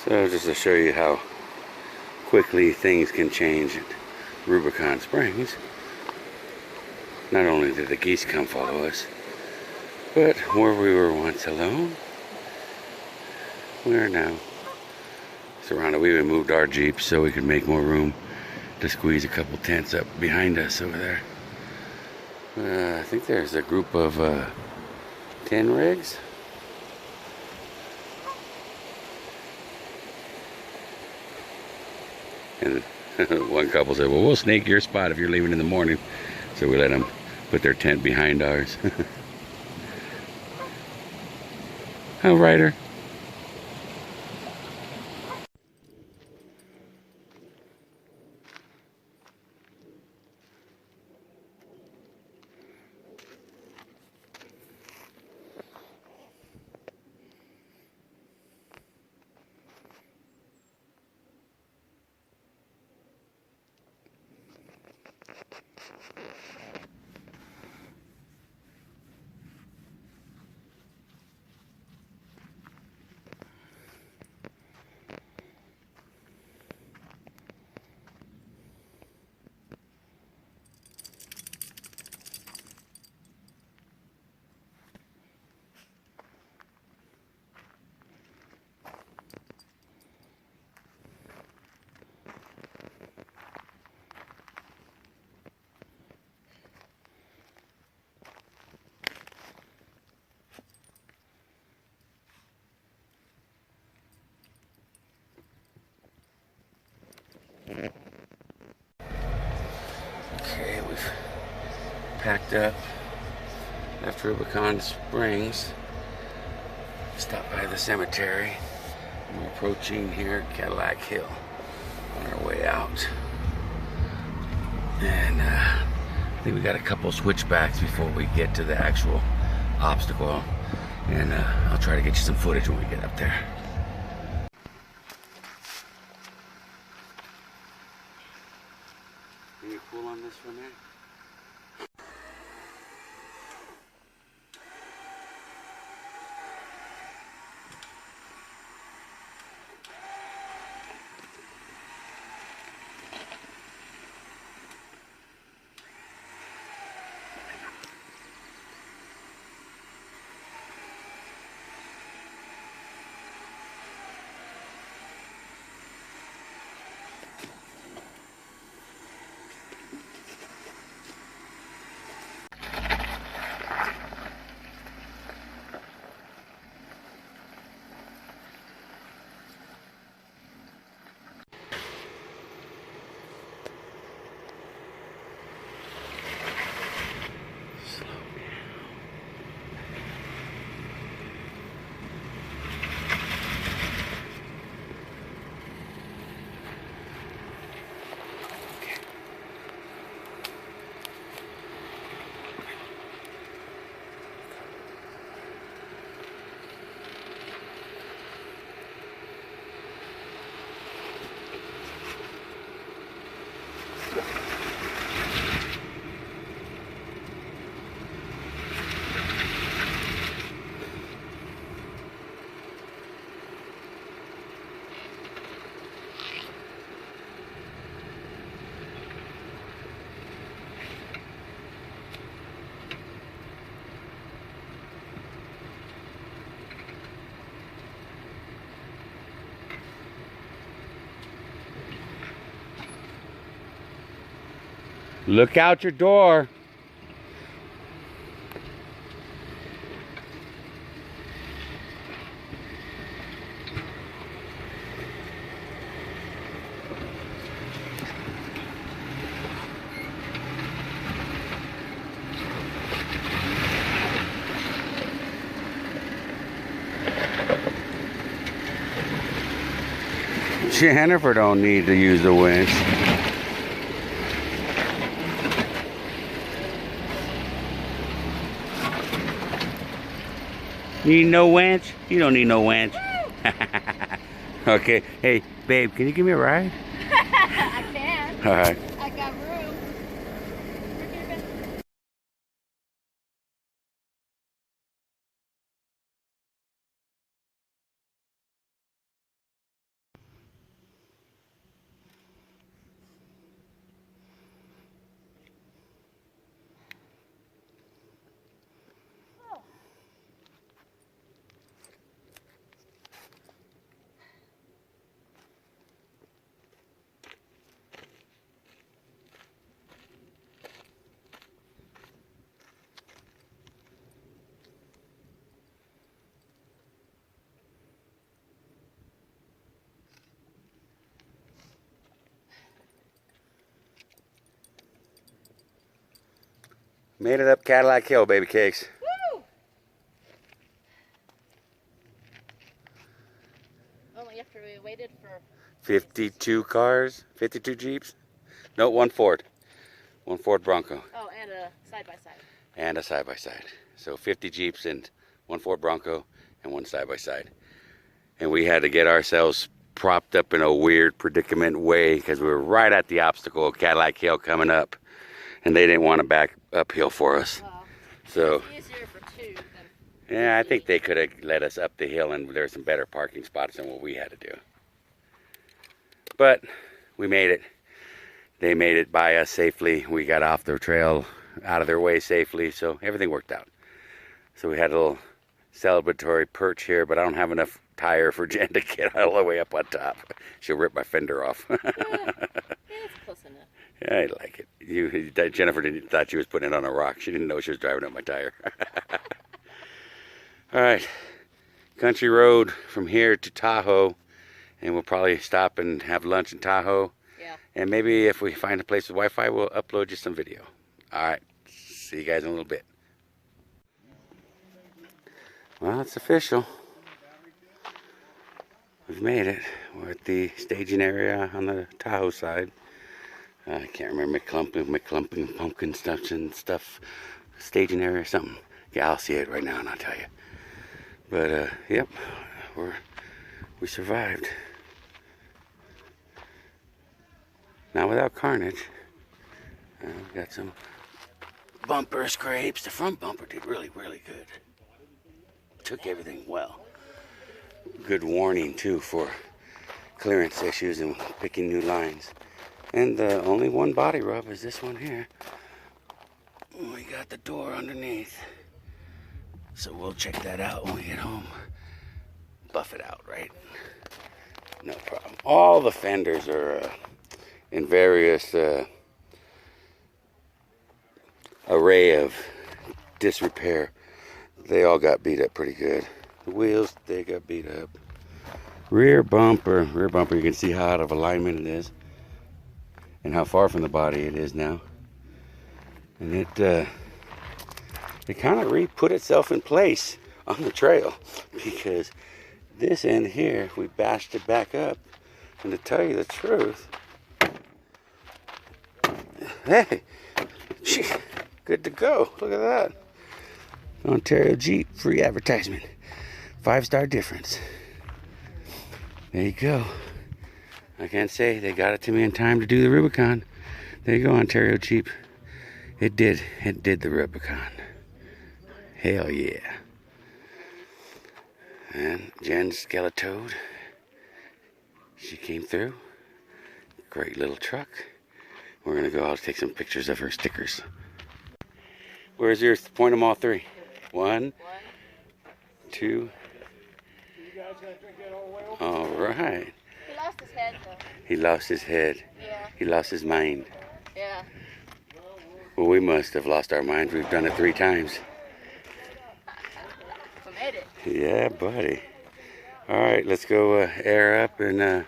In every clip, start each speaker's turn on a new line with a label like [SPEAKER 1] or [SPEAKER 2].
[SPEAKER 1] So just to show you how quickly things can change at Rubicon Springs. Not only did the geese come follow us, but where we were once alone, we are now surrounded. We even moved our Jeep so we could make more room to squeeze a couple tents up behind us over there. I think there's a group of 10 rigs. And one couple said, well, we'll snake your spot if you're leaving in the morning. So we let them put their tent behind ours. Oh, Ryder. Okay, we've packed up, left Rubicon Springs, stopped by the cemetery. We're approaching here Cadillac Hill on our way out. And I think we got a couple switchbacks before we get to the actual obstacle. And I'll try to get you some footage when we get up there. Can you pull on this for a minute? Look out your door. Jennifer don't need to use the winch. Need no winch? You don't need no winch. Okay. Hey, babe, can you give me a ride?
[SPEAKER 2] I can.
[SPEAKER 1] All right.
[SPEAKER 2] I got room.
[SPEAKER 1] Made it up Cadillac Hill, baby cakes.
[SPEAKER 2] Woo! Only after we waited for
[SPEAKER 1] 52 cars, 52 Jeeps. No, one Ford Bronco.
[SPEAKER 2] Oh, and a side-by-side.
[SPEAKER 1] And a side-by-side. So 50 Jeeps and one Ford Bronco and one side-by-side. And we had to get ourselves propped up in a weird predicament way because we were right at the obstacle of Cadillac Hill coming up. And they didn't want to back uphill for us.
[SPEAKER 2] Well,
[SPEAKER 1] So
[SPEAKER 2] it's easier for two than...
[SPEAKER 1] yeah, I think they could have let us up the hill and there's some better parking spots than what we had to do. But we made it. They made it by us safely. We got off the trail, out of their way safely, so everything worked out. So we had a little celebratory perch here, but I don't have enough tire for Jen to get all the way up on top. She'll rip my fender off.
[SPEAKER 2] Yeah, it's close enough.
[SPEAKER 1] Yeah, I like it. Jennifer thought she was putting it on a rock. She didn't know she was driving up my tire. All right, country road from here to Tahoe, and we'll probably stop and have lunch in Tahoe.
[SPEAKER 2] Yeah.
[SPEAKER 1] And maybe if we find a place with Wi-Fi, we'll upload you some video. All right, see you guys in a little bit. Well, it's official. We've made it. We're at the staging area on the Tahoe side. I can't remember McClumping, pumpkin stuff, staging area or something. Yeah, I'll see it right now and I'll tell you. But yep, we survived. Not without carnage. We got some bumper scrapes. The front bumper did really, really good. Took everything well. Good warning too for clearance issues and picking new lines. And only one body rub is this one here. We got the door underneath. So we'll check that out when we get home. Buff it out, right? No problem. All the fenders are in various array of disrepair. They all got beat up pretty good. The wheels, they got beat up. Rear bumper, you can see how out of alignment it is. And how far from the body it is now. And it kind of re-put itself in place on the trail. Because this end here, we bashed it back up. And to tell you the truth, hey, gee, good to go. Look at that. Ontario Jeep, free advertisement. 5-star difference. There you go. I can't say they got it to me in time to do the Rubicon. There you go, Ontario Jeep. It did the Rubicon. Hell yeah. And Jen Skeletoed. She came through. Great little truck. We're gonna go out and take some pictures of her stickers. Where's yours? Point them all three. One, two.
[SPEAKER 3] You guys gonna drink that all the way over?
[SPEAKER 1] All right.
[SPEAKER 2] He lost his head, though.
[SPEAKER 1] He lost his head.
[SPEAKER 2] Yeah.
[SPEAKER 1] He lost his mind.
[SPEAKER 2] Yeah.
[SPEAKER 1] Well, we must have lost our minds. We've done it 3 times.
[SPEAKER 2] We made it.
[SPEAKER 1] Yeah, buddy. All right, let's go air up and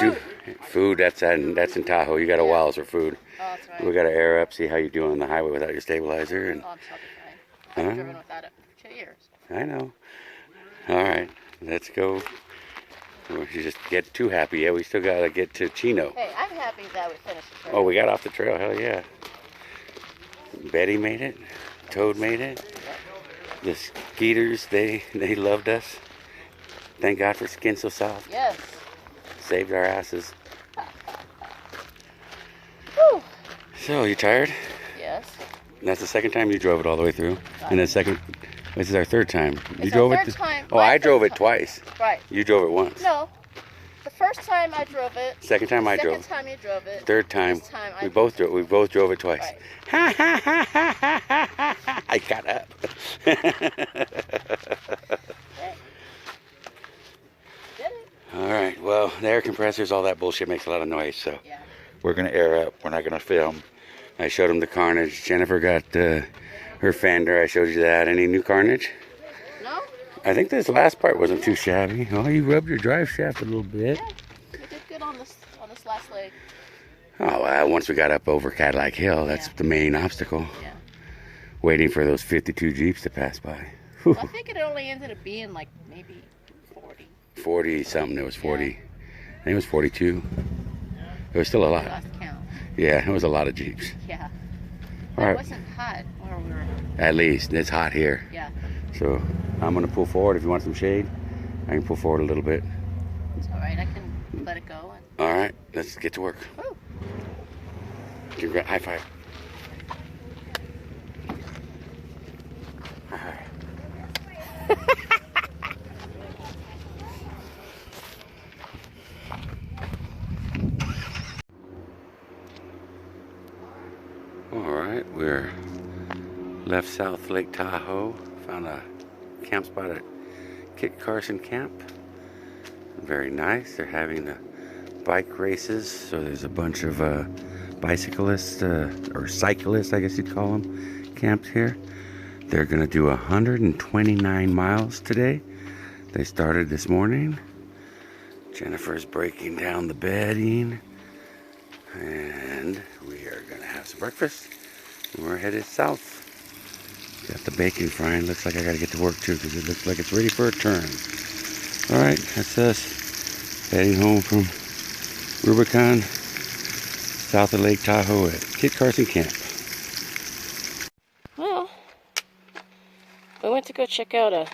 [SPEAKER 1] do food. That's in Tahoe. You got a while for food.
[SPEAKER 2] Oh, that's right.
[SPEAKER 1] We got to air up, see how you do on the highway without your stabilizer. And
[SPEAKER 2] Oh, I'm sure I'll be fine. I've driven without it for 2 years.
[SPEAKER 1] I know. All right, let's go. We should just get too happy. Yeah, we still got to get to Chino.
[SPEAKER 2] Hey, I'm happy that we finished the trip.
[SPEAKER 1] Oh, we got off the trail. Hell yeah. Betty made it. Toad made it. The Skeeters, they loved us. Thank God for Skin So Soft.
[SPEAKER 2] Yes.
[SPEAKER 1] Saved our asses.
[SPEAKER 2] Whew.
[SPEAKER 1] So, you tired?
[SPEAKER 2] Yes.
[SPEAKER 1] That's the second time you drove it all the way through. And this is our 3rd time. You
[SPEAKER 2] It's
[SPEAKER 1] drove
[SPEAKER 2] our
[SPEAKER 1] it?
[SPEAKER 2] third time.
[SPEAKER 1] Oh,
[SPEAKER 2] My
[SPEAKER 1] I drove
[SPEAKER 2] third
[SPEAKER 1] it twice.
[SPEAKER 2] Right.
[SPEAKER 1] You drove it once.
[SPEAKER 2] No. The first time I drove it.
[SPEAKER 1] Second time I drove.
[SPEAKER 2] Second time you drove it.
[SPEAKER 1] 3rd time,
[SPEAKER 2] This time
[SPEAKER 1] we both drove it twice.
[SPEAKER 2] Right.
[SPEAKER 1] Ha ha ha ha ha ha ha! I got up.
[SPEAKER 2] Did it?
[SPEAKER 1] All right. Well, the air compressors, all that bullshit makes a lot of noise, so
[SPEAKER 2] Yeah.
[SPEAKER 1] we're gonna air up. We're not gonna film. I showed him the carnage. Jennifer got her fender. I showed you that. Any new carnage?
[SPEAKER 2] No?
[SPEAKER 1] I think this last part wasn't too shabby. Oh, you rubbed your drive shaft a little bit.
[SPEAKER 2] Yeah. We did good on this last leg.
[SPEAKER 1] Oh, well, once we got up over Cadillac Hill, that's
[SPEAKER 2] Yeah.
[SPEAKER 1] the main obstacle.
[SPEAKER 2] Yeah.
[SPEAKER 1] waiting for those 52 Jeeps to pass by.
[SPEAKER 2] Well, I think it only ended up being like maybe 40.
[SPEAKER 1] 40 something. It was 40. I think it was 42. It was still a
[SPEAKER 2] We
[SPEAKER 1] lot.
[SPEAKER 2] lost count.
[SPEAKER 1] Yeah, it was a lot of Jeeps.
[SPEAKER 2] Yeah.
[SPEAKER 1] All
[SPEAKER 2] It
[SPEAKER 1] right.
[SPEAKER 2] wasn't hot where we were.
[SPEAKER 1] At least it's hot here.
[SPEAKER 2] Yeah.
[SPEAKER 1] So I'm gonna pull forward. If you want some shade, I can pull forward a little bit.
[SPEAKER 2] It's all right. I can let it go. And...
[SPEAKER 1] All right, let's get to work.
[SPEAKER 2] Woo.
[SPEAKER 1] High five. High five. All right, we're left South Lake Tahoe. Found a camp spot at Kit Carson Camp. Very nice. They're having the bike races, so there's a bunch of bicyclists or cyclists, I guess you'd call them, camped here. They're gonna do 129 miles today. They started this morning. Jennifer's breaking down the bedding, and we are gonna have some breakfast. And we're headed south. Got the bacon frying. Looks like I gotta get to work too, because it looks like it's ready for a turn. All right, that's us heading home from Rubicon, south of Lake Tahoe at Kit Carson Camp.
[SPEAKER 2] Well, we went to go check out a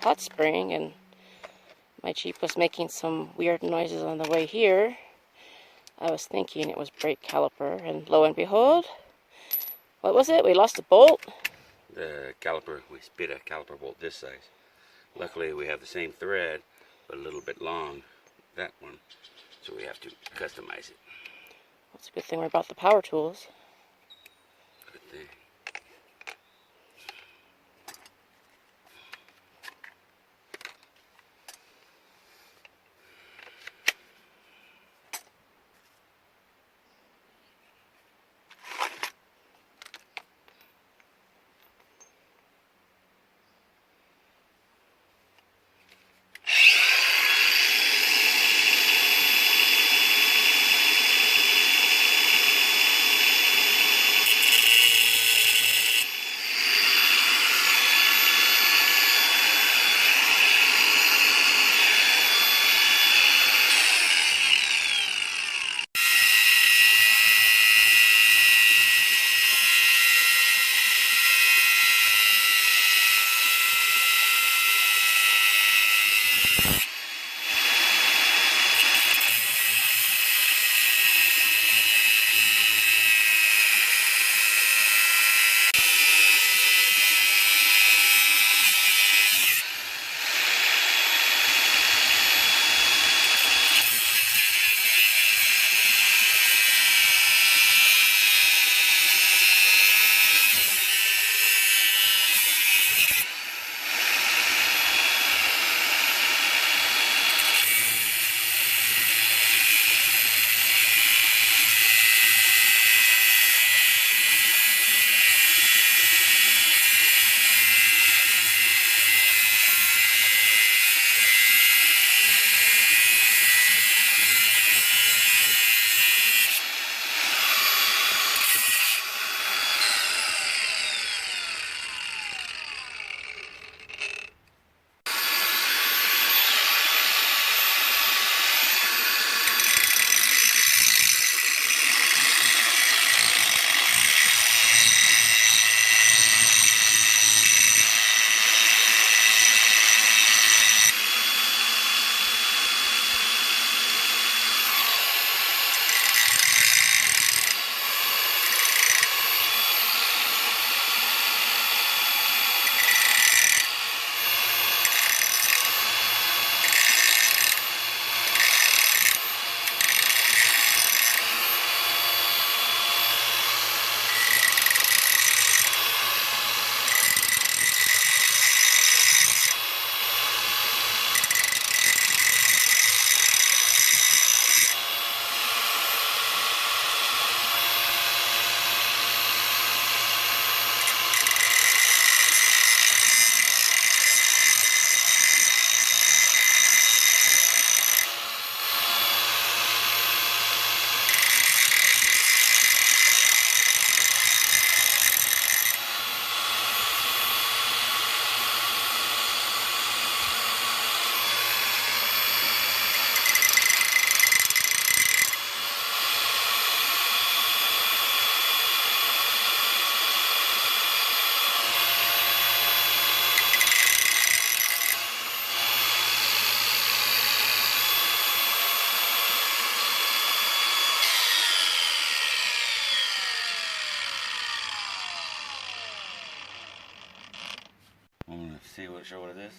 [SPEAKER 2] hot spring, and my Jeep was making some weird noises on the way here. I was thinking it was brake caliper, and lo and behold, what was it? We lost a bolt.
[SPEAKER 1] The caliper, we spit a caliper bolt this size. Luckily we have the same thread, but a little bit long, that one, so we have to customize it.
[SPEAKER 2] That's a good thing we brought the power tools.
[SPEAKER 1] Good thing. show what it is?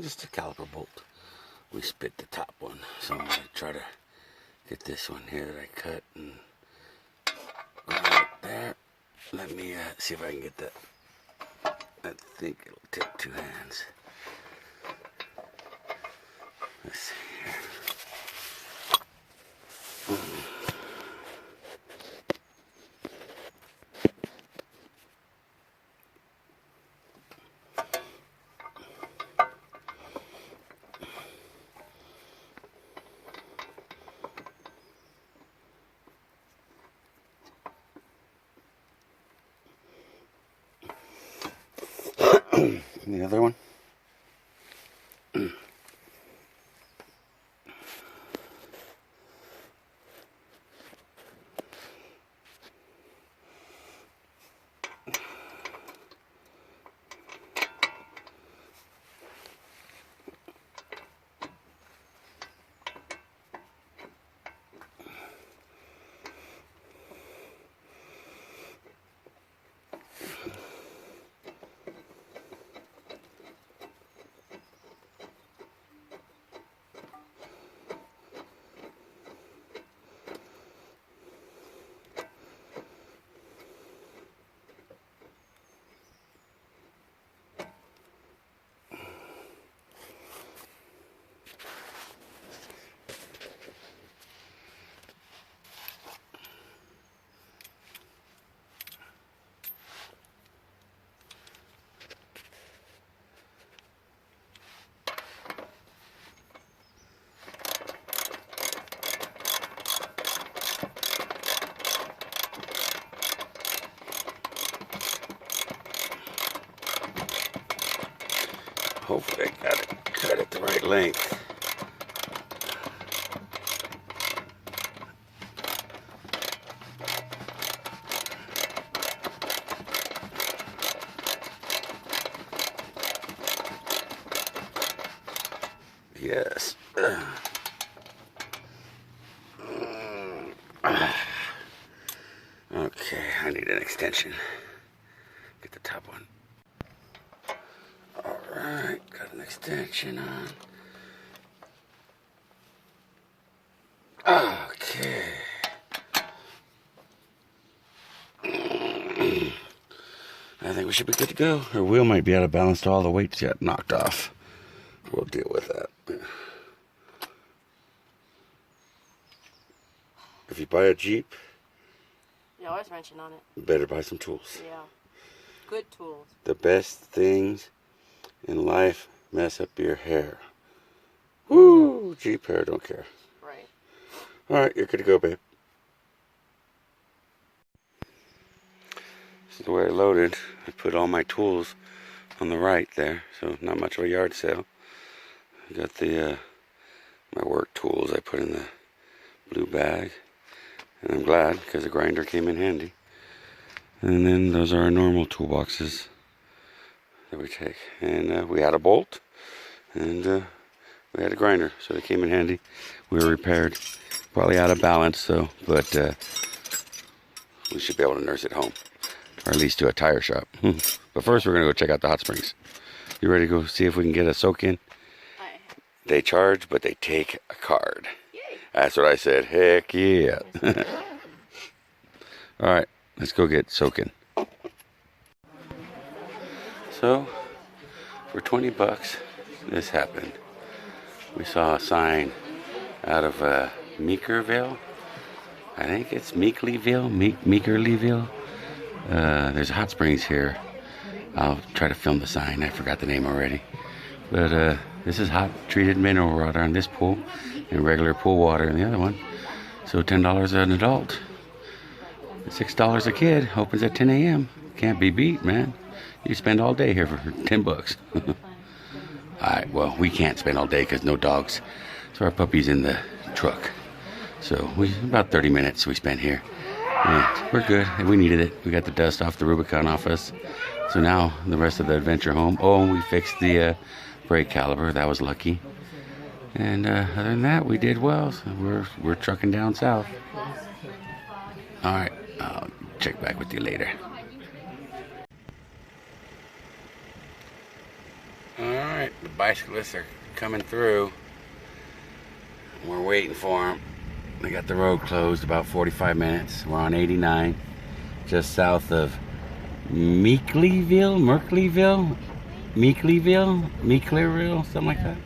[SPEAKER 1] Just a caliper bolt. We spit the top one, so I'm going to try to get this one here that I cut and right there. Let me see if I can get that. I think it'll take 2 hands. Let's see here. The other one. Hopefully I got it cut at the right length. Yes. Okay, I need an extension. Get the top one. Alright, got an extension on. Okay. I think we should be good to go. Our wheel might be out of balance to all the weights yet knocked off. We'll deal with that. If you buy a Jeep,
[SPEAKER 2] You always mention on it.
[SPEAKER 1] you better buy some tools.
[SPEAKER 2] Yeah. Good tools.
[SPEAKER 1] The best things in life mess up your hair. Woo! Jeep hair, don't care.
[SPEAKER 2] Right.
[SPEAKER 1] Alright, you're good to go, babe. This is the way I loaded. I put all my tools on the right there, so not much of a yard sale. I got the my work tools I put in the blue bag, and I'm glad because the grinder came in handy. And then those are our normal toolboxes that we take. And we had a bolt, and we had a grinder, so they came in handy. We were repaired, probably out of balance, though, but we should be able to nurse it home, or at least do a tire shop. But first, we're gonna go check out the hot springs. You ready to go see if we can get a soak in? They charge, but they take a card. Yay. That's what I said. Heck yeah. All right, let's go get soaking. So, for 20 bucks, this happened. We saw a sign out of Meekerville. I think it's Meekerlyville. There's hot springs here. I'll try to film the sign. I forgot the name already. But this is hot treated mineral water in this pool, and regular pool water in the other one. So $10 an adult, $6 a kid. Opens at 10 a.m. Can't be beat, man. You spend all day here for 10 bucks. Alright, well, we can't spend all day because no dogs. So our puppy's in the truck. So about 30 minutes we spent here. Yeah, we're good. We needed it. We got the dust off the Rubicon off us. So now the rest of the adventure home. Oh, and we fixed the brake caliper. That was lucky. And other than that, we did well. So we're trucking down south. Alright, I'll check back with you later. Alright, the bicyclists are coming through. We're waiting for them. They got the road closed about 45 minutes. We're on 89, just south of Meekleyville, something like that.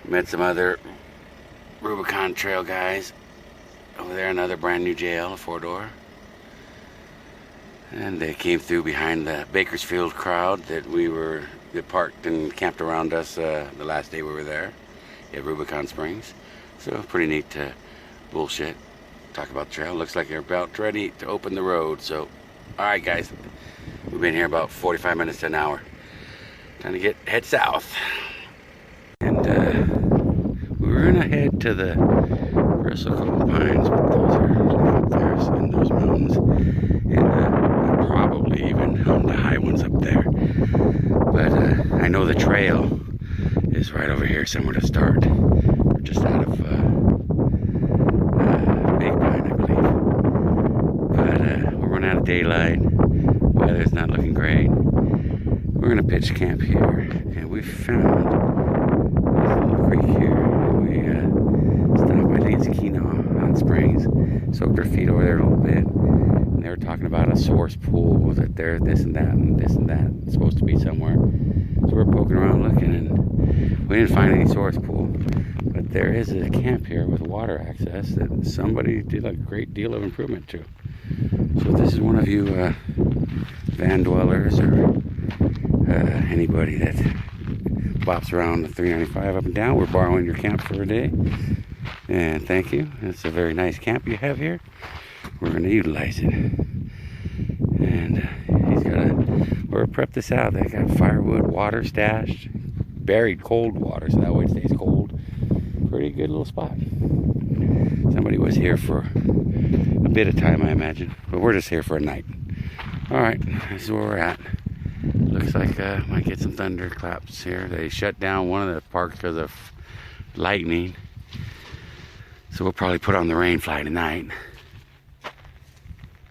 [SPEAKER 1] Met some other Rubicon Trail guys over there, another brand new jail, a 4-door. And they came through behind the Bakersfield crowd that parked and camped around us the last day we were there at Rubicon Springs. So pretty neat to bullshit, talk about the trail. Looks like they're about ready to open the road. So, alright guys, we've been here about 45 minutes to an hour. Time to head south. And we were gonna head to the Bristol Pines, but those are like up there in those mountains. And probably even on the high ones up there. But I know the trail is right over here somewhere to start. We're just out of Big Pine, I believe. But we're running out of daylight. Weather's not looking great. We're gonna pitch camp here, and we found this little creek here. We stopped, I think it's Keenaw Hot Springs. Soaked our feet over there a little bit. And they were talking about a source pool that there, this and that, and this and that. It's supposed to be somewhere. So we're poking around looking, and we didn't find any source pool. But there is a camp here with water access that somebody did a great deal of improvement to. So if this is one of you van dwellers or anybody that bops around the 395 up and down, we're borrowing your camp for a day. And thank you. It's a very nice camp you have here. We're going to utilize it. And we're prep this out. They got firewood, water stashed, buried cold water, so that way it stays cold. Pretty good little spot. Somebody was here for a bit of time, I imagine, but we're just here for a night. Alright, this is where we're at. Looks like might get some thunderclaps here. They shut down one of the parks because of lightning, so we'll probably put on the rain fly tonight.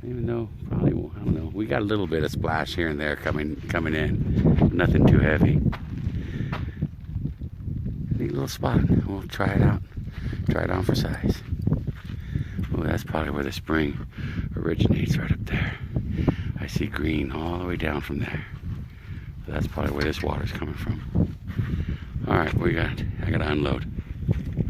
[SPEAKER 1] Even though probably won't, I don't know. We got a little bit of splash here and there coming in. Nothing too heavy. Neat little spot. We'll try it out. Try it on for size. Oh, that's probably where the spring originates, right up there. I see green all the way down from there. So that's probably where this water's coming from. Alright, I gotta unload.